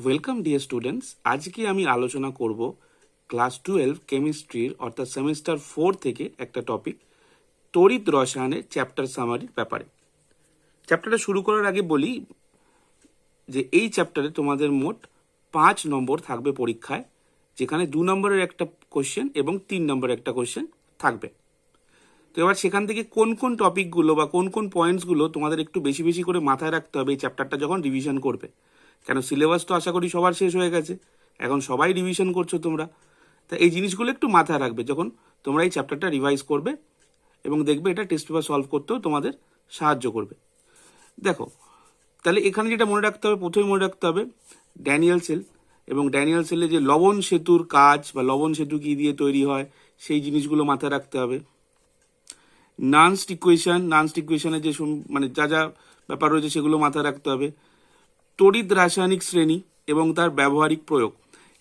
Welcome dear students. আজকে আমি আলোচনা করব ক্লাস 12 কেমিস্ট্রির অর্থাৎ সেমিস্টার 4 থেকে একটা টপিক তড়িৎ রসায়নের চ্যাপ্টার সামারির ব্যাপারে। চ্যাপ্টারটা শুরু করার আগে বলি যে এই চ্যাপ্টারে তোমাদের মোট 5 নম্বর থাকবে পরীক্ষায়, যেখানে 2 নম্বরের একটা কোশ্চেন এবং 3 নম্বরের একটা কোশ্চেন থাকবে। তো এবার সেখান থেকে কোন কোন টপিকগুলো বা কোন কোন পয়েন্টসগুলো তোমাদের একটু বেশি বেশি করে মাথায় রাখতে হবে এই চ্যাপ্টারটা যখন রিভিশন করবে। কেন সিলেবাস তো আশা করি সবার শেষ হয়ে গেছে, এখন সবাই রিভিশন করছো তোমরা, তা এই জিনিসগুলো একটু মাথায় রাখবে যখন তোমরা এই চ্যাপ্টারটা রিভাইজ করবে এবং দেখবে এটা টেস্ট পেপার সলভ করতেও তোমাদের সাহায্য করবে। দেখো, তাহলে এখানে যেটা মনে রাখতে হবে, প্রথমে মনে রাখতে হবে ড্যানিয়েল সেল, এবং ড্যানিয়েল সেলে যে লবণ সেতুর কাজ বা লবণ সেতু কী দিয়ে তৈরি হয় সেই জিনিসগুলো মাথায় রাখতে হবে। নানস্ট ইকুয়েশনের যে মানে যা যা ব্যাপার রয়েছে সেগুলো মাথায় রাখতে হবে। তড়িৎ রাসায়নিক শ্রেণী এবং তার ব্যবহারিক প্রয়োগ।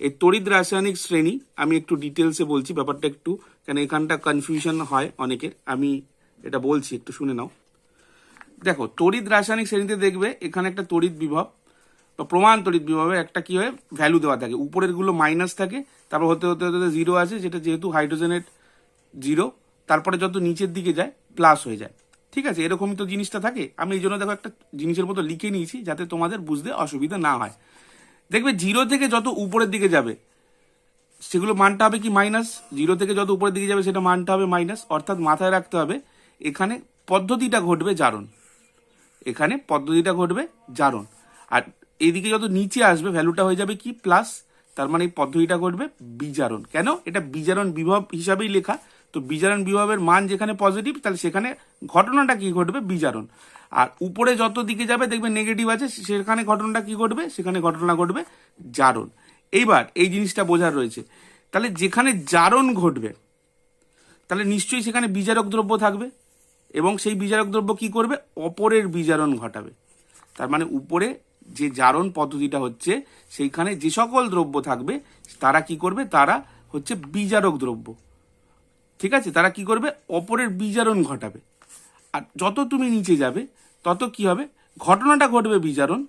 এই তড়িৎ রাসায়নিক শ্রেণী আমি একটু ডিটেলসে বলছি ব্যাপারটা একটু, কেন এখানটা কনফিউশন হয় অনেকের, আমি এটা বলছি একটু শুনে নাও। দেখো, তড়িৎ রাসায়নিক শ্রেণীতে দেখবে এখানে একটা তড়িৎ বিভব বা প্রমাণ তড়িৎ বিভবের একটা কি হয় ভ্যালু দেওয়া থাকে, উপরের গুলো মাইনাস থাকে, তারপর হতে হতে হতে জিরো আছে, যেটা যেহেতু হাইড্রোজেনের জিরো, তারপরে যত নিচের দিকে যায় প্লাস হয়ে যায়। ঠিক আছে, এরকমই তো জিনিসটা থাকে। আমি এই জন্য দেখো একটা জিনিসের মতো লিখে নিয়েছি যাতে তোমাদের বুঝতে অসুবিধা না হয়। দেখবে জিরো থেকে যত উপরের দিকে যাবে সেগুলো মানটা হবে কি মাইনাস, জিরো থেকে যত উপরের দিকে যাবে সেটা মানটা হবে মাইনাস। অর্থাৎ মাথায় রাখতে হবে এখানে পদ্ধতিটা ঘটবে জারণ, এখানে পদ্ধতিটা ঘটবে জারণ, আর এইদিকে যত নিচে আসবে ভ্যালুটা হয়ে যাবে কি প্লাস, তার মানে এই পদ্ধতিটা ঘটবে বিজারণ। কেন? এটা বিজারণ বিভব হিসাবেই লেখা, তো বিজারণ বিভবের মান যেখানে পজিটিভ তাহলে সেখানে ঘটনাটা কি ঘটবে বিজারণ, আর উপরে যত দিকে যাবে দেখবে নেগেটিভ আছে সেখানে ঘটনাটা কি ঘটবে, সেখানে ঘটনা ঘটবে জারণ। এইবার এই জিনিসটা বোঝার রয়েছে, তাহলে যেখানে জারণ ঘটবে তাহলে নিশ্চয়ই সেখানে বিজারক দ্রব্য থাকবে, এবং সেই বিজারক দ্রব্য কি করবে অপরের বিজারণ ঘটাবে। তার মানে উপরে যে জারণ পদ্ধতিটা হচ্ছে সেইখানে যে সকল দ্রব্য থাকবে তারা কি করবে, তারা হচ্ছে বিজারক দ্রব্য। ঠিক আছে, তারা কি করবে অপরের বিজারণ ঘটাবে। আর যত তুমি নিচে যাবে তত কি হবে, ঘটনাটা ঘটবে বিজারণ,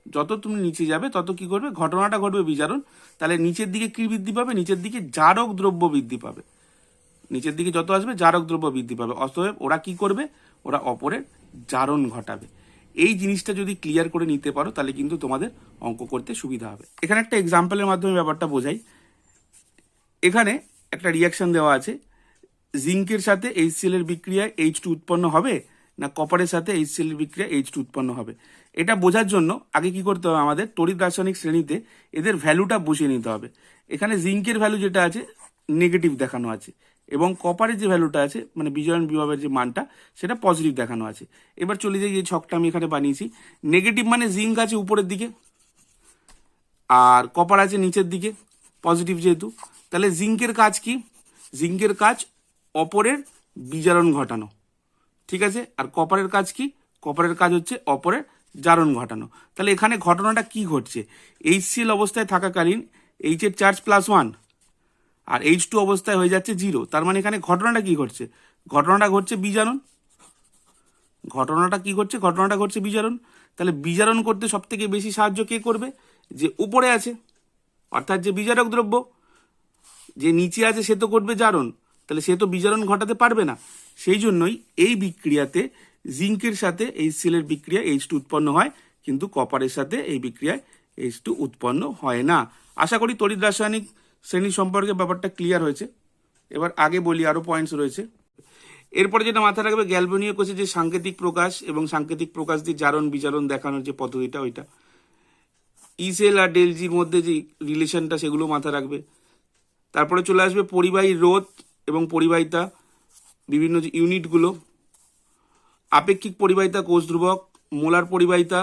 যত তুমি নিচে যাবে তত কি করবে ঘটনাটা ঘটবে বিজারণ। তাহলে নিচের দিকে কি বৃদ্ধি পাবে, নিচের দিকে জারক দ্রব্য বৃদ্ধি পাবে, নিচের দিকে যত আসবে জারক দ্রব্য বৃদ্ধি পাবে। অতএব ওরা কি করবে, ওরা অপরের জারণ ঘটাবে। এই জিনিসটা যদি ক্লিয়ার করে নিতে পারো তাহলে কিন্তু তোমাদের অঙ্ক করতে সুবিধা হবে। এখানে একটা এক্সাম্পলের মাধ্যমে ব্যাপারটা বোঝাই। এখানে একটা রিয়াকশন দেওয়া আছে, জিঙ্কের সাথে HCl এর বিক্রিয়ায় H2 উৎপন্ন হবে না কপারের সাথে HCl এর বিক্রিয়ায় H2 উৎপন্ন হবে। এটা বোঝার জন্য আগে কি করতে হবে, আমাদের তড়িৎ রাসায়নিক শ্রেণীতে এদের ভ্যালুটা বসিয়ে নিতে হবে। এখানে জিঙ্কের ভ্যালু যেটা আছে নেগেটিভ দেখানো আছে, এবং কপারের যে ভ্যালুটা আছে মানে বিজারণ বিভবের যে মানটা সেটা পজিটিভ দেখানো আছে। এবার চলে যাই যে ছকটা আমি এখানে বানিয়েছি, নেগেটিভ মানে জিঙ্ক আছে উপরের দিকে আর কপার আছে নিচের দিকে, পজিটিভ যেহেতু, তাহলে জিঙ্কের কাজ কি, জিঙ্কের কাজ অপরের বিজারণ ঘটানো। ঠিক আছে, আর কপারের কাজ কি, কপারের কাজ হচ্ছে অপরের জারণ ঘটানো। তাহলে এখানে ঘটনাটা কি ঘটছে, HCl অবস্থায় থাকাকালীন H এর চার্জ +1 আর H2 অবস্থায় হয়ে যাচ্ছে 0, তার মানে এখানে ঘটনাটা কি ঘটছে, ঘটনাটা ঘটছে বিজারণ, ঘটনাটা কি ঘটছে, ঘটনাটা ঘটছে বিজারণ। তাহলে বিজারণ করতে সব থেকে বেশি সাহায্য কে করবে, যে উপরে আছে অর্থাৎ যে বিজারক দ্রব্য, যে নিচে আছে সে তো করবে জারণ, তাহলে সে তো বিজারণ ঘটাতে পারবে না। সেই জন্যই এই বিক্রিয়াতে জিঙ্কের সাথে HCl এর বিক্রিয়া H2 উৎপন্ন হয়, কিন্তু কপারের সাথে এই বিক্রিয়ায় H2 উৎপন্ন হয় না। আশা করি তড়িৎ রাসায়নিক শ্রেণী সম্পর্কে ব্যাপারটা ক্লিয়ার হয়েছে। এবার আগে বলি, আরো পয়েন্টস রয়েছে। এরপরে যেটা মাথায় রাখবে, গ্যালভানীয় কোষে যে সাংকেতিক প্রকাশ এবং সাংকেতিক প্রকাশ দিয়ে জারণ বিজারণ দেখানোর যে পদ্ধতিটা ওইটা, ই সেল আর ডেলজির মধ্যে যে রিলেশনটা সেগুলো মাথায় রাখবে। তারপরে চলে আসবে পরিবাহী রোধ এবং পরিবাহিতা, বিভিন্ন যে ইউনিটগুলো, আপেক্ষিক পরিবাহিতা, কোষ ধ্রুবক, মোলার পরিবাহিতা,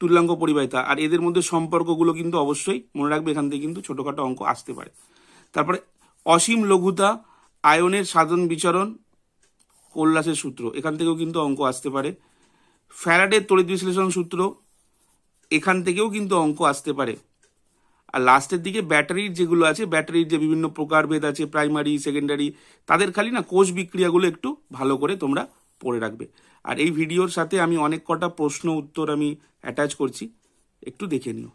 তুল্যাঙ্ক পরিবাহিতা, আর এদের মধ্যে সম্পর্কগুলো কিন্তু অবশ্যই মনে রাখবে, এখান থেকে কিন্তু ছোটোখাটো অঙ্ক আসতে পারে। তারপরে অসীম লঘুতা, আয়নের সাধন বিচরণ, কোল্লাসের সূত্র, এখান থেকেও কিন্তু অঙ্ক আসতে পারে। ফ্যারাডের তড়িৎ বিশ্লেষণ সূত্র, এখান থেকেও কিন্তু অঙ্ক আসতে পারে। আর লাস্টের দিকে ব্যাটারির যেগুলো আছে, ব্যাটারির যে বিভিন্ন প্রকারভেদ আছে, প্রাইমারি সেকেন্ডারি, তাদের খালি না কোষ বিক্রিয়াগুলো একটু ভালো করে তোমরা পড়ে রাখবে। আর এই ভিডিওর সাথে আমি অনেক কটা প্রশ্ন উত্তর আমি অ্যাটাচ করছি, একটু দেখে নিও।